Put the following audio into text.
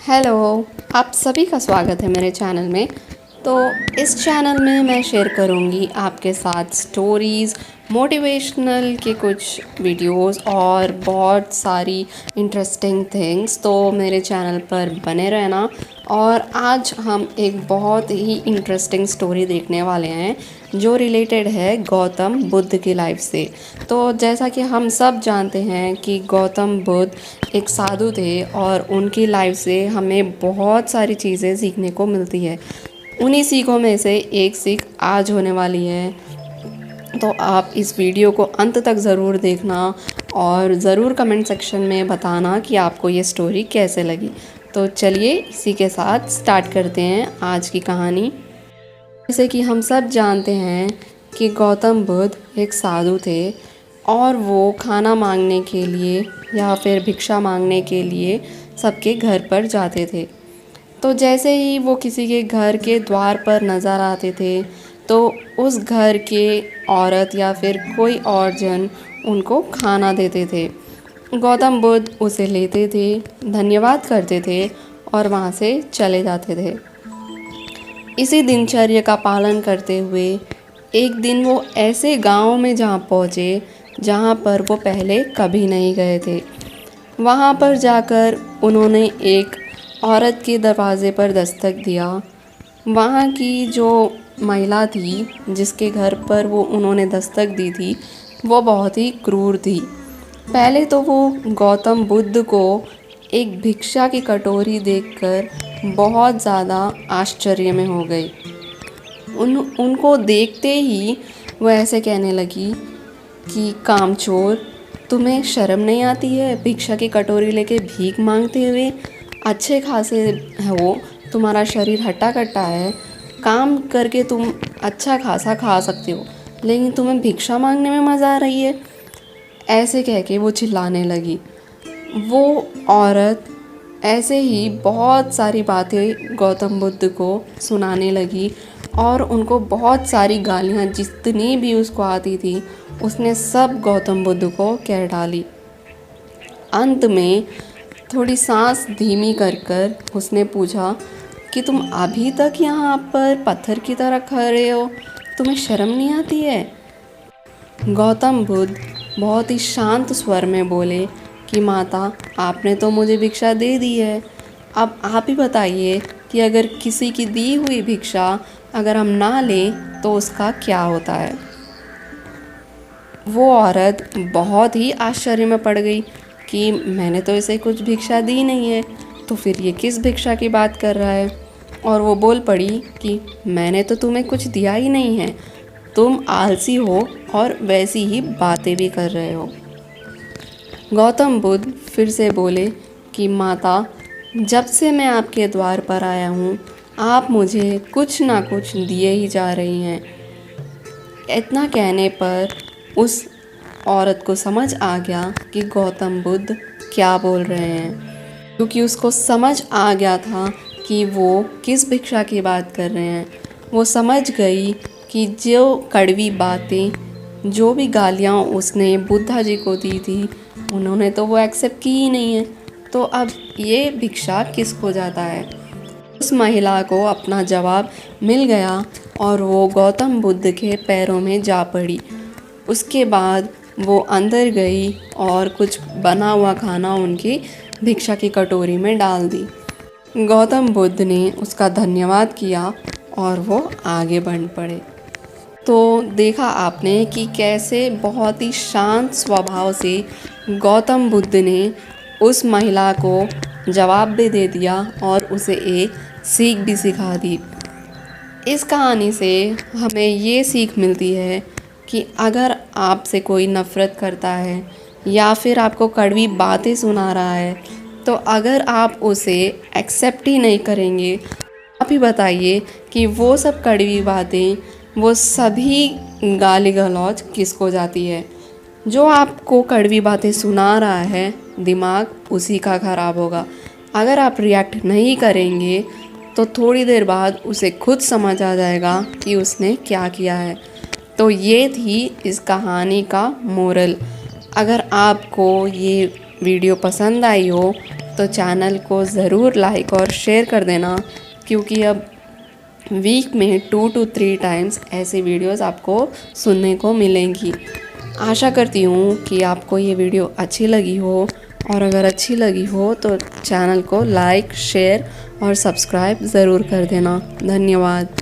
Hello, आप सभी का स्वागत है मेरे चैनल में। तो इस चैनल में मैं शेयर करूँगी आपके साथ स्टोरीज़, मोटिवेशनल के कुछ वीडियोस और बहुत सारी इंटरेस्टिंग थिंग्स। तो मेरे चैनल पर बने रहना। और आज हम एक बहुत ही इंटरेस्टिंग स्टोरी देखने वाले हैं जो रिलेटेड है गौतम बुद्ध की लाइफ से। तो जैसा कि हम सब जानते हैं कि गौतम बुद्ध एक साधु थे और उनकी लाइफ से हमें बहुत सारी चीज़ें सीखने को मिलती है। उन्हीं सीखों में से एक सीख आज होने वाली है। तो आप इस वीडियो को अंत तक ज़रूर देखना और ज़रूर कमेंट सेक्शन में बताना कि आपको ये स्टोरी कैसे लगी। तो चलिए इसी के साथ स्टार्ट करते हैं आज की कहानी। जैसे कि हम सब जानते हैं कि गौतम बुद्ध एक साधु थे और वो खाना मांगने के लिए या फिर भिक्षा मांगने के लिए सबके घर पर जाते थे। तो जैसे ही वो किसी के घर के द्वार पर नज़र आते थे तो उस घर के औरत या फिर कोई और जन उनको खाना देते थे। गौतम बुद्ध उसे लेते थे, धन्यवाद करते थे और वहाँ से चले जाते थे। इसी दिनचर्या का पालन करते हुए एक दिन वो ऐसे गांव में जहाँ पहुँचे जहाँ पर वो पहले कभी नहीं गए थे। वहाँ पर जाकर उन्होंने एक औरत के दरवाज़े पर दस्तक दिया। वहाँ की जो महिला थी जिसके घर पर वो उन्होंने दस्तक दी थी वो बहुत ही क्रूर थी। पहले तो वो गौतम बुद्ध को एक भिक्षा की कटोरी देखकर बहुत ज़्यादा आश्चर्य में हो गई। उनको देखते ही वो ऐसे कहने लगी कि कामचोर, तुम्हें शर्म नहीं आती है भिक्षा की कटोरी लेके भीख मांगते हुए? अच्छे खासे हो, तुम्हारा शरीर हट्टा कट्टा है, काम करके तुम अच्छा खासा खा सकते हो, लेकिन तुम्हें भिक्षा मांगने में मज़ा आ रही है। ऐसे कह के वो चिल्लाने लगी। वो औरत ऐसे ही बहुत सारी बातें गौतम बुद्ध को सुनाने लगी और उनको बहुत सारी गालियाँ जितनी भी उसको आती थी उसने सब गौतम बुद्ध को कह डाली। अंत में थोड़ी सांस धीमी कर उसने पूछा कि तुम अभी तक यहाँ पर पत्थर की तरह खड़े हो, तुम्हें शर्म नहीं आती है? गौतम बुद्ध बहुत ही शांत स्वर में बोले कि माता, आपने तो मुझे भिक्षा दे दी है, अब आप ही बताइए कि अगर किसी की दी हुई भिक्षा अगर हम ना लें तो उसका क्या होता है। वो औरत बहुत ही आश्चर्य में पड़ गई कि मैंने तो इसे कुछ भिक्षा दी नहीं है, तो फिर ये किस भिक्षा की बात कर रहा है। और वो बोल पड़ी कि मैंने तो तुम्हें कुछ दिया ही नहीं है, तुम आलसी हो और वैसी ही बातें भी कर रहे हो। गौतम बुद्ध फिर से बोले कि माता, जब से मैं आपके द्वार पर आया हूँ आप मुझे कुछ ना कुछ दिए ही जा रही हैं। इतना कहने पर उस औरत को समझ आ गया कि गौतम बुद्ध क्या बोल रहे हैं, क्योंकि उसको समझ आ गया था कि वो किस भिक्षा की बात कर रहे हैं। वो समझ गई कि जो कड़वी बातें, जो भी गालियाँ उसने बुद्धा जी को दी थी उन्होंने तो वो एक्सेप्ट की ही नहीं है, तो अब ये भिक्षा किसको जाता है। उस महिला को अपना जवाब मिल गया और वो गौतम बुद्ध के पैरों में जा पड़ी। उसके बाद वो अंदर गई और कुछ बना हुआ खाना उनकी भिक्षा की कटोरी में डाल दी। गौतम बुद्ध ने उसका धन्यवाद किया और वो आगे बढ़ पड़े। तो देखा आपने कि कैसे बहुत ही शांत स्वभाव से गौतम बुद्ध ने उस महिला को जवाब भी दे दिया और उसे एक सीख भी सिखा दी। इस कहानी से हमें ये सीख मिलती है कि अगर आपसे कोई नफ़रत करता है या फिर आपको कड़वी बातें सुना रहा है तो अगर आप उसे एक्सेप्ट ही नहीं करेंगे, आप ही बताइए कि वो सब कड़वी बातें, वो सभी गाली गलौज किसको जाती है। जो आपको कड़वी बातें सुना रहा है दिमाग उसी का ख़राब होगा। अगर आप रिएक्ट नहीं करेंगे तो थोड़ी देर बाद उसे खुद समझ आ जाएगा कि उसने क्या किया है। तो ये थी इस कहानी का मोरल। अगर आपको ये वीडियो पसंद आई हो तो चैनल को ज़रूर लाइक और शेयर कर देना, क्योंकि अब वीक में 2 to 3 टाइम्स ऐसी वीडियोस आपको सुनने को मिलेंगी। आशा करती हूँ कि आपको ये वीडियो अच्छी लगी हो, और अगर अच्छी लगी हो तो चैनल को लाइक, शेयर और सब्सक्राइब ज़रूर कर देना। धन्यवाद।